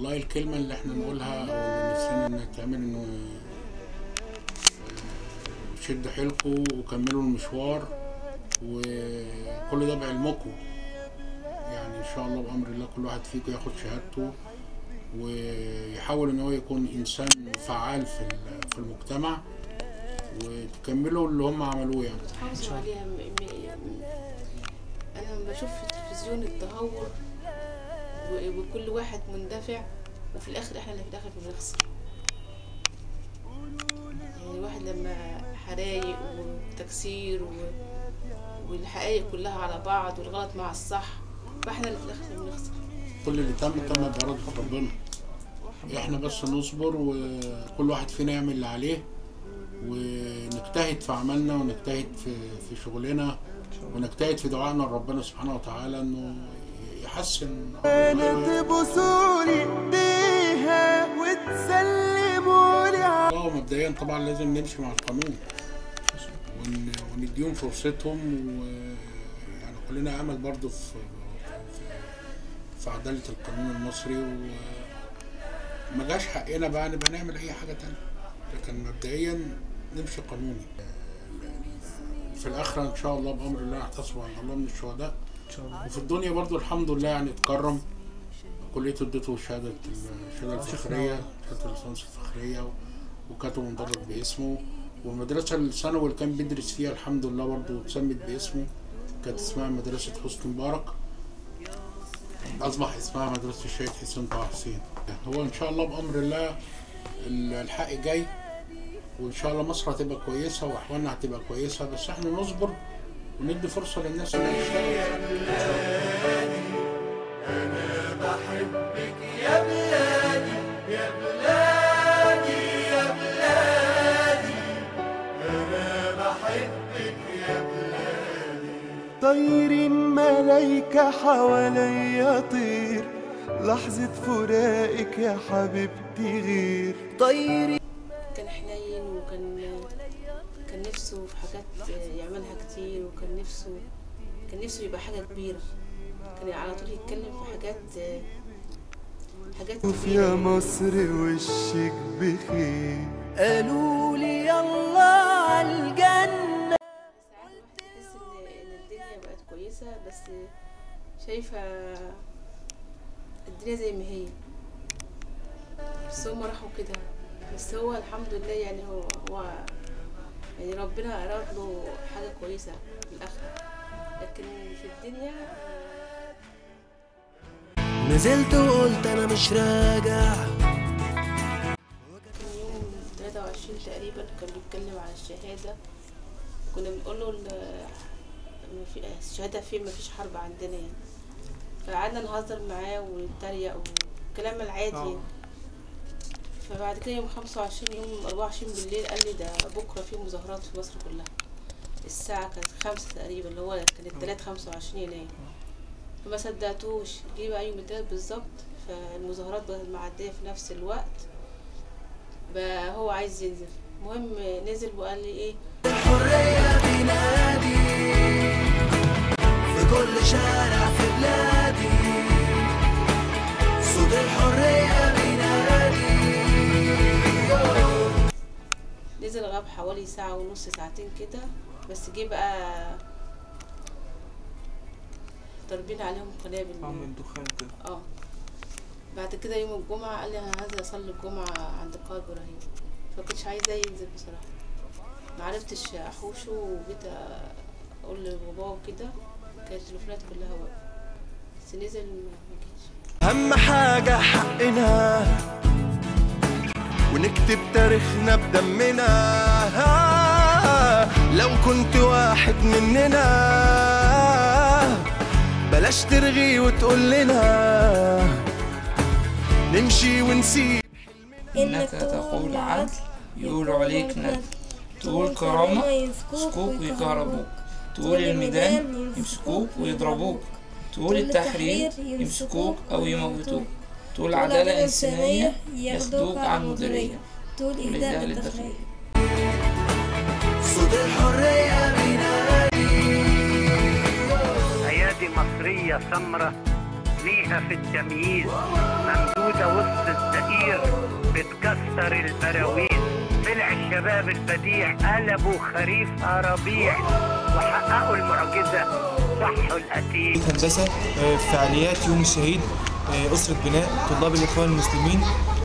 والله الكلمة اللي احنا نقولها او اللي نفسنا انها تعمل انه شدوا حيلكوا وكملوا المشوار، وكل ده بعلمكم. يعني ان شاء الله بأمر الله كل واحد فيكم ياخد شهادته ويحاول ان هو يكون انسان فعال في المجتمع، وتكملوا اللي هم عملوه يعني. حافظوا عليها. انا لما بشوف في التلفزيون التهور وكل واحد مندفع، وفي الاخر احنا اللي في الاخر بنخسر. يعني الواحد لما حرايق وتكسير والحقائق كلها على بعض والغلط مع الصح، فاحنا اللي في الاخر بنخسر. كل اللي تم بإرادة ربنا، احنا بس نصبر وكل واحد فينا يعمل اللي عليه، ونجتهد في عملنا ونجتهد في شغلنا، ونجتهد في دعائنا لربنا سبحانه وتعالى انه يحسن. تبوسولي ايديها وتسلمولي. مبدئيا طبعا لازم نمشي مع القانون ونديهم فرصتهم، ويعني كلنا امل برضو في عدالة القانون المصري، وما جاش حقنا بقى نبقى نعمل اي حاجة تانية، لكن مبدئيا نمشي قانوني. في الاخرة ان شاء الله بامر الله نحتسب عند الله من الشهداء، وفي الدنيا برضو الحمد لله يعني اتكرم. كليته ادته شهادة الفخرية، شهادة الليسانس الفخرية، وكاتب مدرج باسمه. والمدرسة الثانوي اللي كان بيدرس فيها الحمد لله برضو اتسمت باسمه، كانت اسمها مدرسة حسني مبارك، أصبح اسمها مدرسة الشهيد حسين طه حسين. هو إن شاء الله بأمر الله الحق جاي، وإن شاء الله مصر هتبقى كويسة وأحوالنا هتبقى كويسة، بس إحنا نصبر وندي فرصة للناس اللي تشتغل. أنا بحبك يا بلادي يا بلادي يا بلادي، أنا بحبك يا بلادي. طيرين ملايكة حواليا طير، لحظة فراقك يا حبيبتي غير. طيرين كان حنين، كان نفسه في حاجات يعملها كتير، وكان نفسه يبقى حاجة كبيرة. كان على طول يتكلم في حاجات شوف كبيرة. يا مصر وشك بخير، قالوا لي يلا عالجنة. ساعات الواحد يحس ان الدنيا بقت كويسة، بس شايفة الدنيا زي ما هي، بس هما راحوا كده. بس هو الحمد لله يعني هو يعني ربنا أراد له حاجة كويسة في الآخرة، لكن في الدنيا نزلت وقلت انا مش راجع. كان يوم 23 تقريبا كان بيتكلم على الشهادة، كنا بنقول له الشهادة فين، مفيش حرب عندنا يعني. فقعدنا نهزر معاه ونتريق والكلام العادي يعني. فبعد كده يوم 25 يوم 24 بالليل قال لي ده بكرة في مظاهرات في مصر كلها. الساعة كانت 5 تقريبا، اللي هو كان التلات 25 يناير. فما صدقتوش، جه بقى يوم التلات بالظبط، فالمظاهرات بقت معدية في نفس الوقت، بقى هو عايز ينزل. المهم نزل وقال لي ايه، الحرية بينادي في كل شارع في بلادي، صوت الحرية بينادي. نزل غاب حوالي ساعة ونص ساعتين كده، بس جه بقى ضاربين عليهم قنابل من دخان كده. بعد كده يوم الجمعة قال لي انا هنزل اصلي الجمعة عند قائد ابراهيم، فكنتش عايزة ينزل بصراحة، معرفتش احوشه، وجيت اقول لبابا وكده، كانت التليفونات كلها واقفة، بس نزل مجيش. اهم حاجة حقنا ونكتب تاريخنا بدمنا، لو كنت واحد مننا بلاش ترغي وتقول لنا نمشي ونسيب. إنك تقول عدل يقول عليك ندل، تقول كرامة يسكوك ويكهربوك، تقول الميدان يمسكوك ويضربوك، تقول التحرير يمسكوك أو يموتوك، تقول عدالة إنسانية ياخدوك على المديرية، تقول إهداء للداخلية. صوت الحرية بينادي. أيادي مصرية سمرة بيها في التمييز، ممدودة وسط الزئير بتكسر البراويز. طلع الشباب البديع قلبوا خريفها ربيع، وحققوا المعجزة صحوا القتيل. هندسة فعاليات يوم الشهيد، أسرة بناء طلاب الإخوان المسلمين.